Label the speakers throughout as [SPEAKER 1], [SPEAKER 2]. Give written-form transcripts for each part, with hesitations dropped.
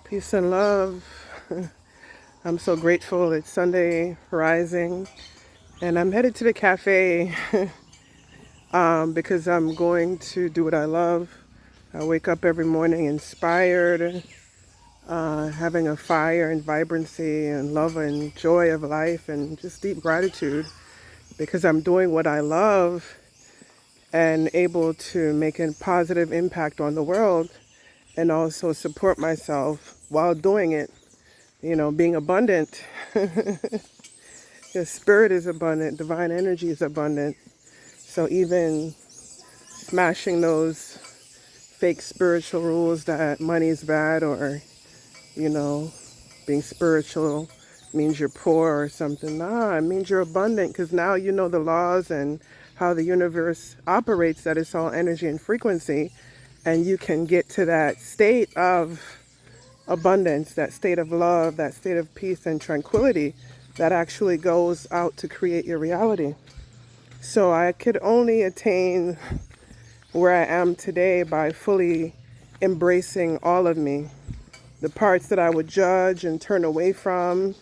[SPEAKER 1] Peace and love. I'm so grateful it's Sunday rising and I'm headed to the cafe because I'm going to do what I love. I wake up every morning inspired, having a fire and vibrancy and love and joy of life and just deep gratitude because I'm doing what I love and able to make a positive impact on the world and also support myself while doing it. You know, being abundant. Your spirit is abundant, divine energy is abundant. So even smashing those fake spiritual rules that money is bad or, you know, being spiritual means you're poor or something. Nah, it means you're abundant because now you know the laws and how the universe operates, that it's all energy and frequency. And you can get to that state of abundance, that state of love, that state of peace and tranquility that actually goes out to create your reality. So I could only attain where I am today by fully embracing all of me. The parts that I would judge and turn away from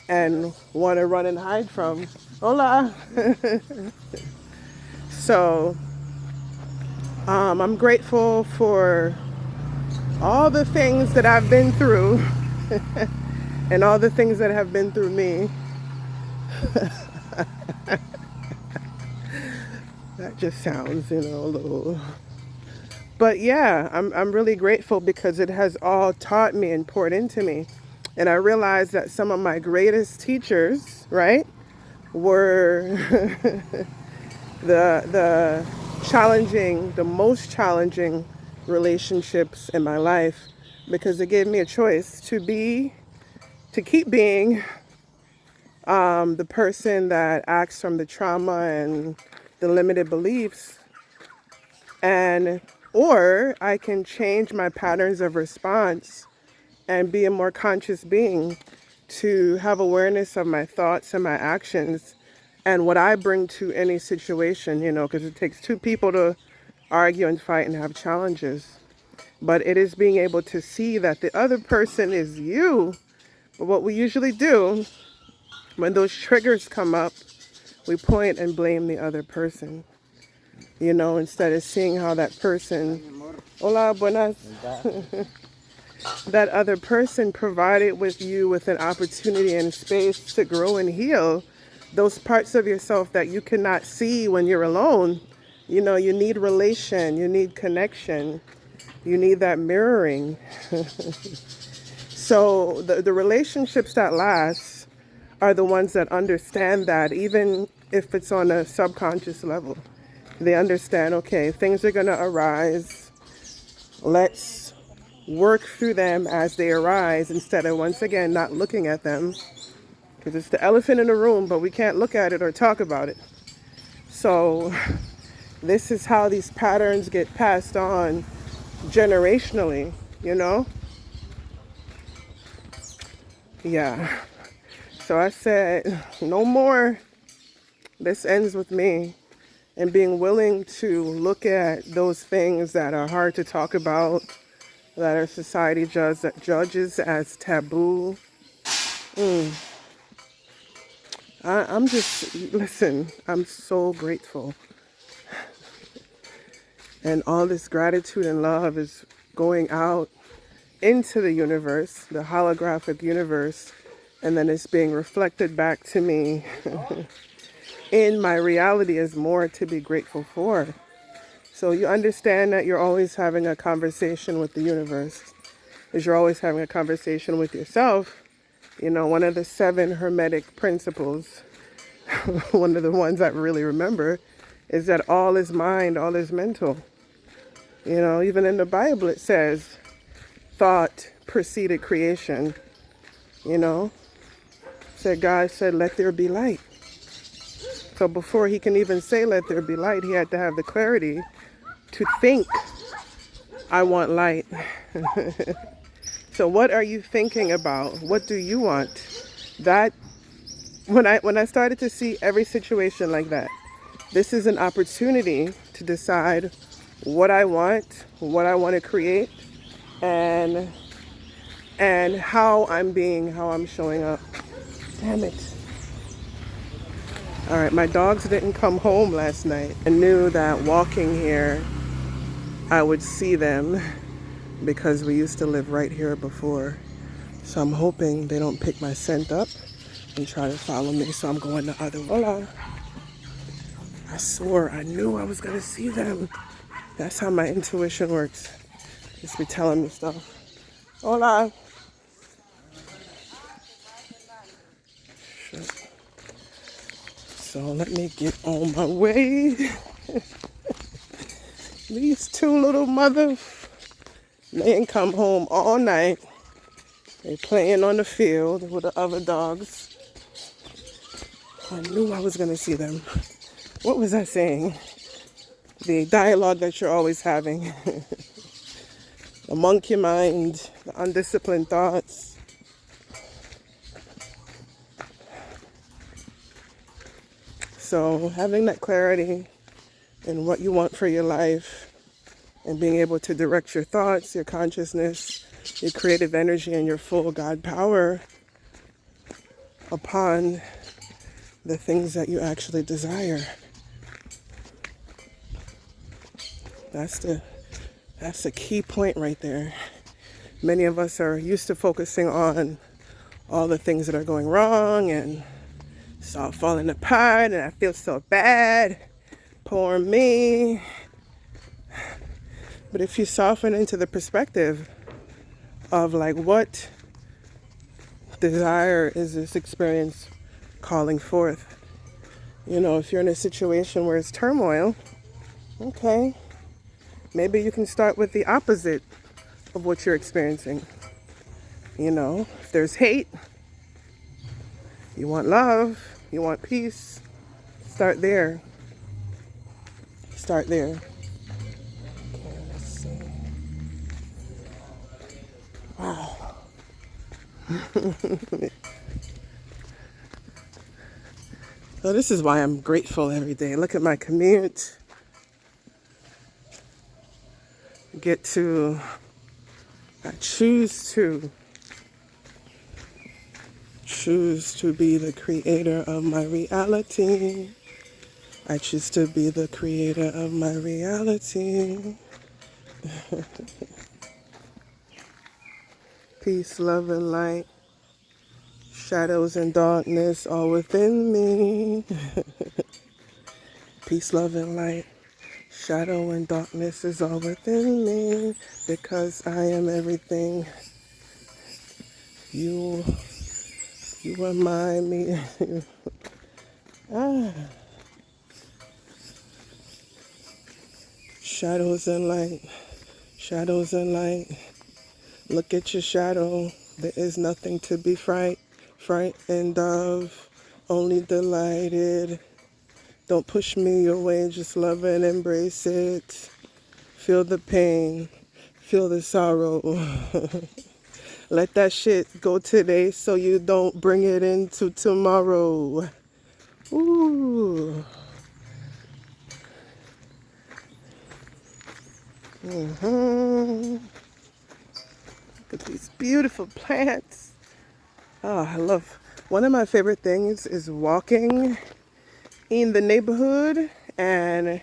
[SPEAKER 1] and want to run and hide from. Hola. So I'm grateful for all the things that I've been through and all the things that have been through me. That just sounds, a little. But yeah, I'm really grateful because it has all taught me and poured into me. And I realized that some of my greatest teachers, right, were the challenging, the most challenging relationships in my life because it gave me a choice to keep being the person that acts from the trauma and the limited beliefs, and or I can change my patterns of response and be a more conscious being to have awareness of my thoughts and my actions and what I bring to any situation, because it takes two people to argue and fight and have challenges. But it is being able to see that the other person is you. But what we usually do when those triggers come up, we point and blame the other person, instead of seeing how that person, hola, buenas, that other person provided with you with an opportunity and space to grow and heal those parts of yourself that you cannot see when you're alone. You need relation, you need connection, you need that mirroring. So the relationships that last are the ones that understand that, even if it's on a subconscious level. They understand, okay, things are going to arise. Let's work through them as they arise instead of, once again, not looking at them. Because it's the elephant in the room, but we can't look at it or talk about it. So this is how these patterns get passed on generationally, Yeah. So I said, no more. This ends with me. And being willing to look at those things that are hard to talk about, that our society judges as taboo. Listen, I'm so grateful. And all this gratitude and love is going out into the universe, the holographic universe, and then it's being reflected back to me in my reality as more to be grateful for. So you understand that you're always having a conversation with the universe, is you're always having a conversation with yourself. One of the 7 Hermetic principles, one of the ones I really remember, is that all is mind, all is mental. Even in the Bible it says thought preceded creation. Said God said, let there be light. So before he can even say let there be light, he had to have the clarity to think, I want light. So what are you thinking about? What do you want? That when I started to see every situation like that, this is an opportunity to decide what I want to create, and how I'm being, how I'm showing up. Damn it. All right, my dogs didn't come home last night. I knew that walking here, I would see them because we used to live right here before. So I'm hoping they don't pick my scent up and try to follow me. So I'm going the other way. Hola. I swore I knew I was gonna see them. That's how my intuition works. Just be telling me stuff. Hola. Shit. So let me get on my way. These two little mothers, they ain't come home all night. They playing on the field with the other dogs. I knew I was gonna see them. What was I saying? The dialogue that you're always having. The monkey mind, the undisciplined thoughts. So having that clarity in what you want for your life and being able to direct your thoughts, your consciousness, your creative energy, and your full God power upon the things that you actually desire. That's the key point right there. Many of us are used to focusing on all the things that are going wrong and it's all falling apart and I feel so bad. Poor me. But if you soften into the perspective of like what desire is this experience calling forth? You know, if you're in a situation where it's turmoil, okay, maybe you can start with the opposite of what you're experiencing. You know, if there's hate, you want love, you want peace, start there. Start there. Okay, let's see. Wow. So this is why I'm grateful every day. Look at my commute. I choose to be the creator of my reality. I choose to be the creator of my reality. Peace, love, and light. Shadows and darkness all within me. Peace, love, and light. Shadow and darkness is all within me because I am everything. You remind me. Shadows and light. Shadows and light. Look at your shadow. There is nothing to be frightened of. Only delighted. Don't push me your way. Just love and embrace it. Feel the pain. Feel the sorrow. Let that shit go today so you don't bring it into tomorrow. Ooh. Look at these beautiful plants. Oh, I love. One of my favorite things is walking in the neighborhood and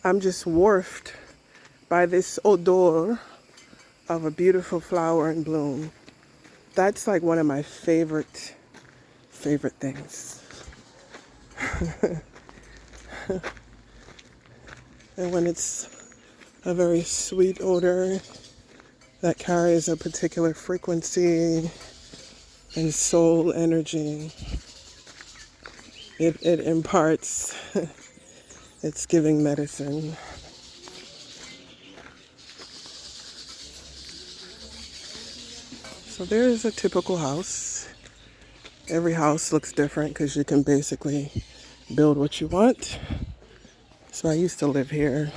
[SPEAKER 1] I'm just wharfed by this odor of a beautiful flower in bloom. That's like one of my favorite things. And when it's a very sweet odor that carries a particular frequency and soul energy, it imparts, it's giving medicine. So there's a typical house. Every house looks different because you can basically build what you want. So I used to live here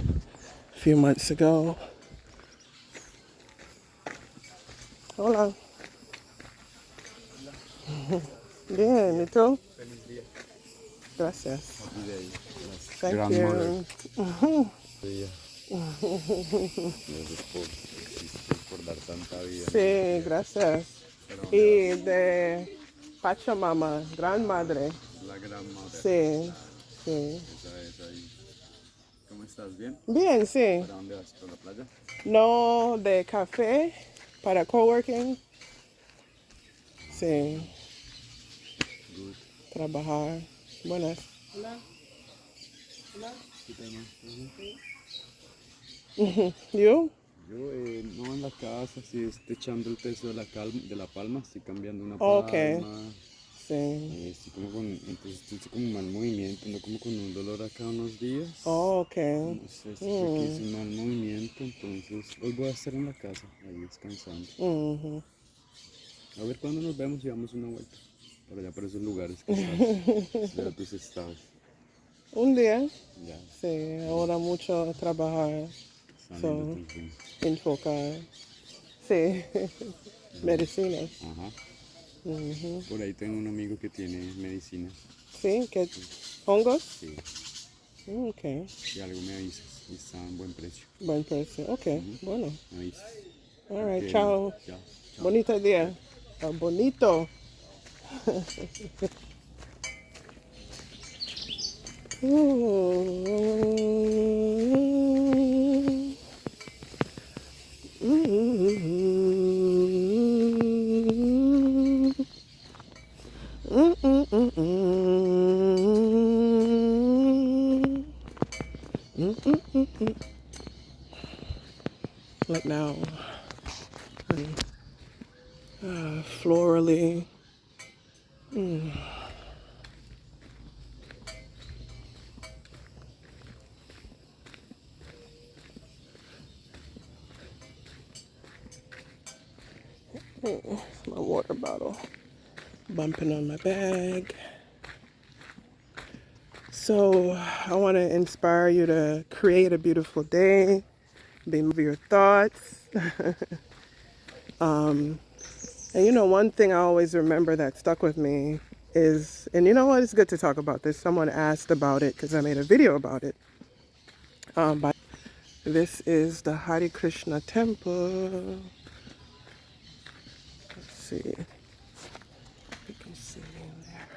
[SPEAKER 1] a few months ago. Hola. Bien, ¿y tú? Gracias. Thank you.
[SPEAKER 2] por dar tanta vida, ¿no?
[SPEAKER 1] Sí, gracias.
[SPEAKER 2] ¿Pero dónde
[SPEAKER 1] Y
[SPEAKER 2] vas?
[SPEAKER 1] de Pachamama, gran madre.
[SPEAKER 2] La gran madre.
[SPEAKER 1] Sí,
[SPEAKER 2] Claro,
[SPEAKER 1] sí.
[SPEAKER 2] esa es ahí. ¿Cómo estás? ¿Bien?
[SPEAKER 1] Bien, sí.
[SPEAKER 2] ¿Para dónde vas? ¿Por la playa?
[SPEAKER 1] No de café para coworking. Sí,
[SPEAKER 2] Good.
[SPEAKER 1] trabajar. Buenas.
[SPEAKER 2] ¿Qué tal, man?
[SPEAKER 1] You?
[SPEAKER 2] Yo no en la casa, sí estoy echando el peso de de la palma, estoy cambiando una
[SPEAKER 1] Okay.
[SPEAKER 2] palma,
[SPEAKER 1] Sí.
[SPEAKER 2] estoy como entonces estoy como en mal movimiento, ando como con un dolor acá unos días,
[SPEAKER 1] Okay.
[SPEAKER 2] no sé si fue que hice un mal movimiento, entonces hoy voy a estar en la casa, ahí descansando.
[SPEAKER 1] Mhm.
[SPEAKER 2] A ver cuándo nos vemos y damos una vuelta, por allá por esos lugares que sabes, de tus estados,
[SPEAKER 1] Un día.
[SPEAKER 2] ya,
[SPEAKER 1] Sí, ahora mucho trabajar.
[SPEAKER 2] saliendo
[SPEAKER 1] So,
[SPEAKER 2] tu fin.
[SPEAKER 1] enfocar. Sí, medicinas.
[SPEAKER 2] Ajá,
[SPEAKER 1] Ujú.
[SPEAKER 2] por ahí tengo un amigo que tiene medicina,
[SPEAKER 1] Sí, que hongos.
[SPEAKER 2] sí.
[SPEAKER 1] Okay,
[SPEAKER 2] Si algo me avisas y está en buen precio.
[SPEAKER 1] buen precio. Okay, bueno.
[SPEAKER 2] Me avisas.
[SPEAKER 1] All right,
[SPEAKER 2] Ok,
[SPEAKER 1] chao.
[SPEAKER 2] chao. Chao.
[SPEAKER 1] Bonito día. Ah, bonito. Like now, florally. My water bottle bumping on my bag. So I want to inspire you to create a beautiful day, be move your thoughts. And you know, one thing I always remember that stuck with me is, and you know what, it's good to talk about this. Someone asked about it because I made a video about it. This is the Hare Krishna temple. Let's see. You can see in there.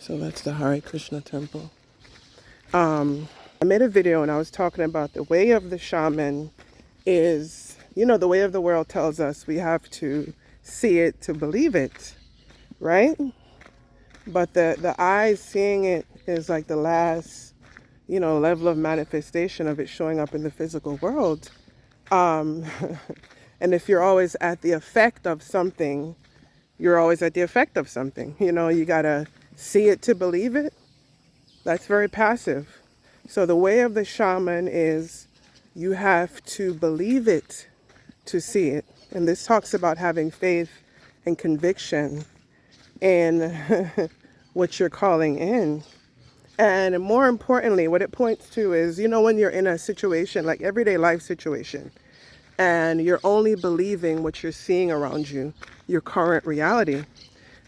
[SPEAKER 1] So that's the Hare Krishna temple. I made a video and I was talking about the way of the shaman is, you know, the way of the world tells us we have to see it to believe it, right? But the eyes seeing it is like the last, you know, level of manifestation of it showing up in the physical world. Um, and if you're always at the effect of something, you're always at the effect of something. You know, you gotta see it to believe it. That's very passive. So the way of the shaman is you have to believe it to see it. And this talks about having faith and conviction in what you're calling in. And more importantly, what it points to is, you know, when you're in a situation, like everyday life situation, and you're only believing what you're seeing around you, your current reality.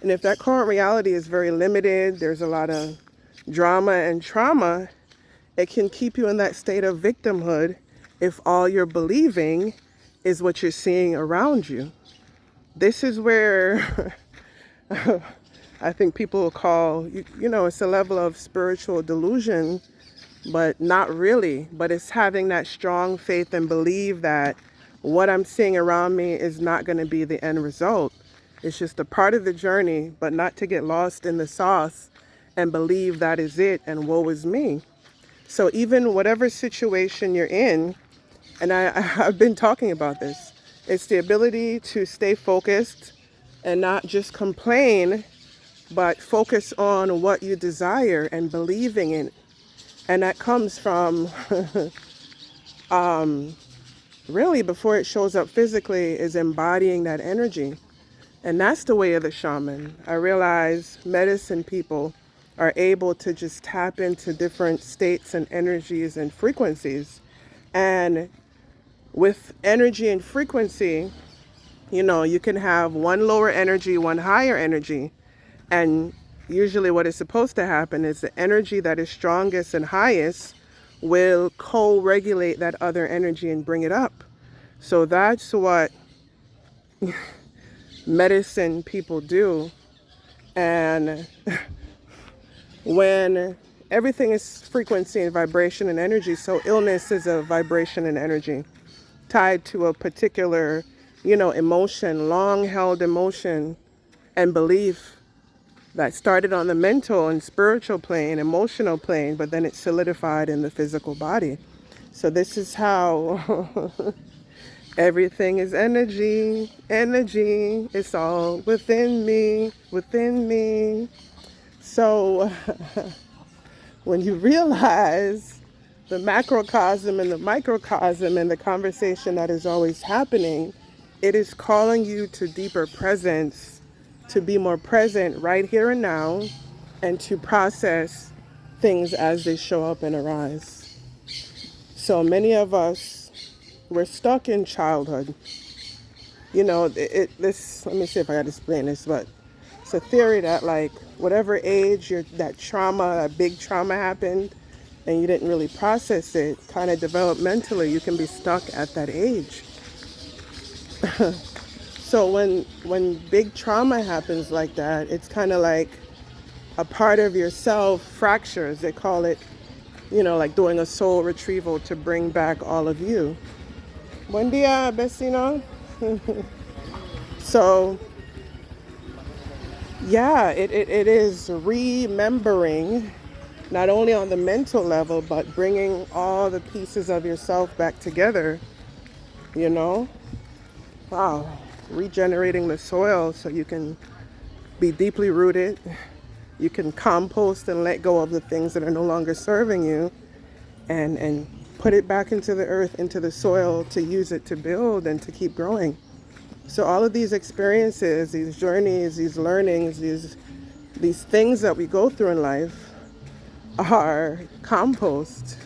[SPEAKER 1] And if that current reality is very limited, there's a lot of drama and trauma, it can keep you in that state of victimhood if all you're believing is what you're seeing around you. This is where I think people will call, you know, it's a level of spiritual delusion, but not really. But it's having that strong faith and believe that what I'm seeing around me is not going to be the end result. It's just a part of the journey, but not to get lost in the sauce and believe that is it and woe is me. So even whatever situation you're in, and I've been talking about this, it's the ability to stay focused and not just complain, but focus on what you desire and believing in. And that comes from really before it shows up physically is embodying that energy. And that's the way of the shaman. I realize medicine people are able to just tap into different states and energies and frequencies. And with energy and frequency, you know, you can have one lower energy, one higher energy. And usually what is supposed to happen is the energy that is strongest and highest will co-regulate that other energy and bring it up. So that's what medicine people do. And when everything is frequency and vibration and energy, so illness is a vibration and energy tied to a particular, emotion, long held emotion and belief that started on the mental and spiritual plane, emotional plane, but then it solidified in the physical body. So this is how everything is energy, energy. It's all within me, within me. So when you realize the macrocosm and the microcosm and the conversation that is always happening, it is calling you to deeper presence, to be more present right here and now, and to process things as they show up and arise. So many of us, we're stuck in childhood. Let me see if I got to explain this, but it's a theory that like whatever age that big trauma happened and you didn't really process it, kind of developmentally, you can be stuck at that age. So when big trauma happens like that, it's kind of like a part of yourself fractures. They call it, like doing a soul retrieval to bring back all of you. Buen dia, vecino. So, yeah, it is remembering, not only on the mental level, but bringing all the pieces of yourself back together, Wow, regenerating the soil so you can be deeply rooted. You can compost and let go of the things that are no longer serving you and put it back into the earth, into the soil, to use it to build and to keep growing. So all of these experiences, these journeys, these learnings, these things that we go through in life are compost.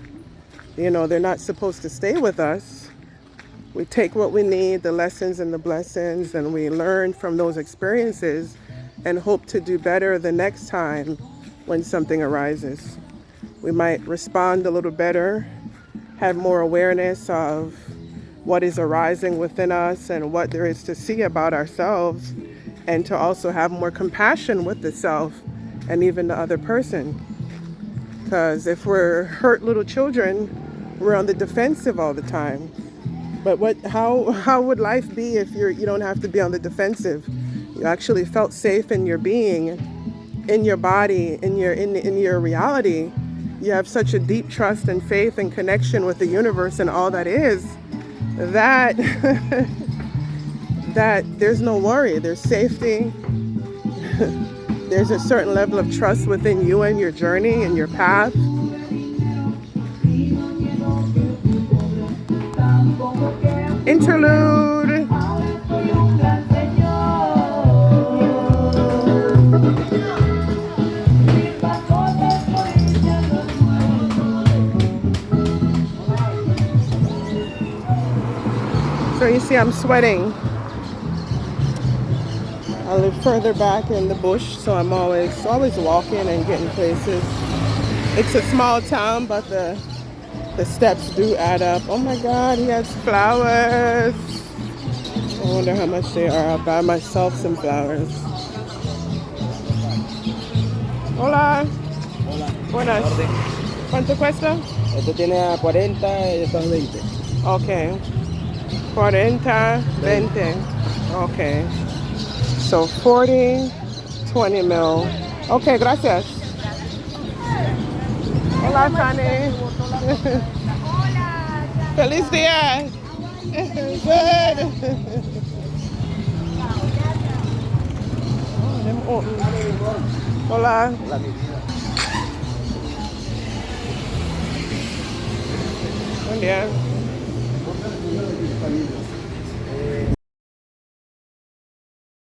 [SPEAKER 1] They're not supposed to stay with us. We take what we need, the lessons and the blessings, and we learn from those experiences and hope to do better the next time when something arises. We might respond a little better, have more awareness of what is arising within us and what there is to see about ourselves, and to also have more compassion with the self and even the other person. Because if we're hurt little children, we're on the defensive all the time. But how would life be if you don't have to be on the defensive? You actually felt safe in your being, in your body, in your reality. You have such a deep trust and faith and connection with the universe and all that is, that that there's no worry, there's safety. There's a certain level of trust within you and your journey and your path. Interlude. So you see I'm sweating. I live further back in the bush, so I'm always walking and getting places. It's a small town, but the steps do add up. Oh my God, he has flowers. I wonder how much they are. I'll buy myself some flowers. Hola.
[SPEAKER 3] Hola.
[SPEAKER 1] Buenas. ¿Cuánto cuesta?
[SPEAKER 3] Esto tiene a 40 y esto es 20.
[SPEAKER 1] Okay. 40, 20. Okay. So 40, 20 mil. Okay, gracias. Hola, Fanny. Feliz día. Good. Hola. Buen día.